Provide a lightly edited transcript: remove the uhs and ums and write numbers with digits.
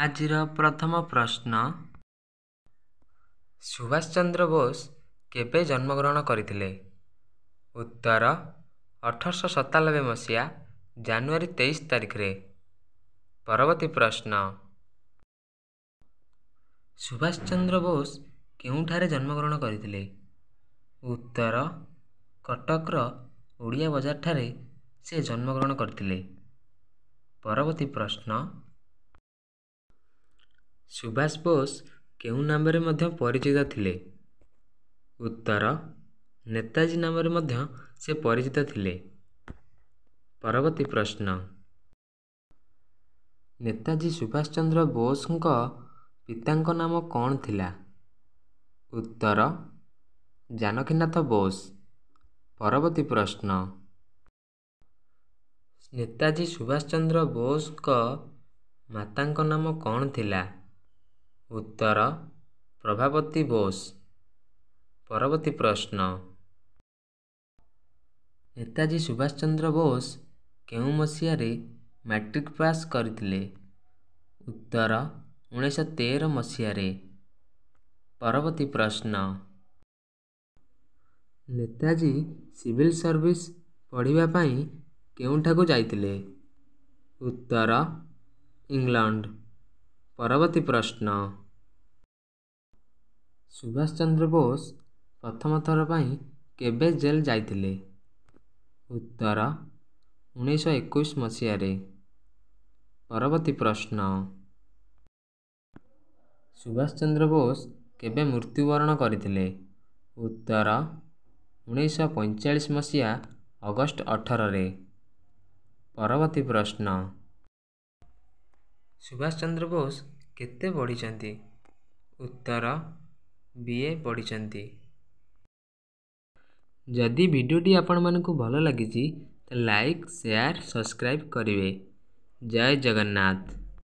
ଆଜିର ପ୍ରଥମ ପ୍ରଶ୍ନ, ସୁଭାଷ ଚନ୍ଦ୍ର ବୋଷ କେବେ ଜନ୍ମଗ୍ରହଣ କରିଥିଲେ? ଉତ୍ତର 1897 ମସିହା ଜାନୁଆରୀ 23 ତାରିଖରେ। ପରବର୍ତ୍ତୀ ପ୍ରଶ୍ନ, ସୁଭାଷ ଚନ୍ଦ୍ର ବୋଷ କେଉଁଠାରେ ଜନ୍ମଗ୍ରହଣ କରିଥିଲେ? ଉତ୍ତର କଟକର ଓଡ଼ିଆ ବଜାରଠାରେ ସେ ଜନ୍ମଗ୍ରହଣ କରିଥିଲେ। ପରବର୍ତ୍ତୀ ପ୍ରଶ୍ନ, ସୁଭାଷ ବୋଷ କେଉଁ ନାମରେ ମଧ୍ୟ ପରିଚିତ ଥିଲେ? ଉତ୍ତର ନେତାଜୀ ନାମରେ ମଧ୍ୟ ସେ ପରିଚିତ ଥିଲେ। ପରବର୍ତ୍ତୀ ପ୍ରଶ୍ନ, ନେତାଜୀ ସୁଭାଷ ଚନ୍ଦ୍ର ବୋଷଙ୍କ ପିତାଙ୍କ ନାମ କ'ଣ ଥିଲା? ଉତ୍ତର ଜାନକୀନାଥ ବୋଷ। ପରବର୍ତ୍ତୀ ପ୍ରଶ୍ନ, ନେତାଜୀ ସୁଭାଷ ଚନ୍ଦ୍ର ବୋଷଙ୍କ ମାତାଙ୍କ ନାମ କ'ଣ ଥିଲା? ଉତ୍ତର ପ୍ରଭାବତୀ ବୋଷ। ପରବର୍ତ୍ତୀ ପ୍ରଶ୍ନ, ନେତାଜୀ ସୁଭାଷ ଚନ୍ଦ୍ର ବୋଷ କେଉଁ ମସିହାରେ ମାଟ୍ରିକ ପାସ୍ କରିଥିଲେ? ଉତ୍ତର 1913 ମସିହାରେ। ପରବର୍ତ୍ତୀ ପ୍ରଶ୍ନ, ନେତାଜୀ ସିଭିଲ ସର୍ଭିସ ପଢ଼ିବା ପାଇଁ କେଉଁଠାକୁ ଯାଇଥିଲେ? ଉତ୍ତର ଇଂଲଣ୍ଡ। ପରବର୍ତ୍ତୀ ପ୍ରଶ୍ନ, ସୁଭାଷ ଚନ୍ଦ୍ର ବୋଷ ପ୍ରଥମ ଥର ପାଇଁ କେବେ ଜେଲ୍ ଯାଇଥିଲେ? ଉତ୍ତର 1921 ମସିହାରେ। ପରବର୍ତ୍ତୀ ପ୍ରଶ୍ନ, ସୁଭାଷ ଚନ୍ଦ୍ର ବୋଷ କେବେ ମୃତ୍ୟୁବରଣ କରିଥିଲେ? ଉତ୍ତର 1945 ମସିହା ଅଗଷ୍ଟ 18ରେ। ପରବର୍ତ୍ତୀ ପ୍ରଶ୍ନ, ସୁଭାଷ ଚନ୍ଦ୍ର ବୋଷ କେତେ ପଢ଼ିଛନ୍ତି? ଉତ୍ତର BA ପଢ଼ିଛନ୍ତି। ଯଦି ଭିଡ଼ିଓଟି ଆପଣମାନଙ୍କୁ ଭଲ ଲାଗିଛି ତାହେଲେ ଲାଇକ୍, ସେୟାର, ସବସ୍କ୍ରାଇବ୍ କରିବେ। ଜୟ ଜଗନ୍ନାଥ।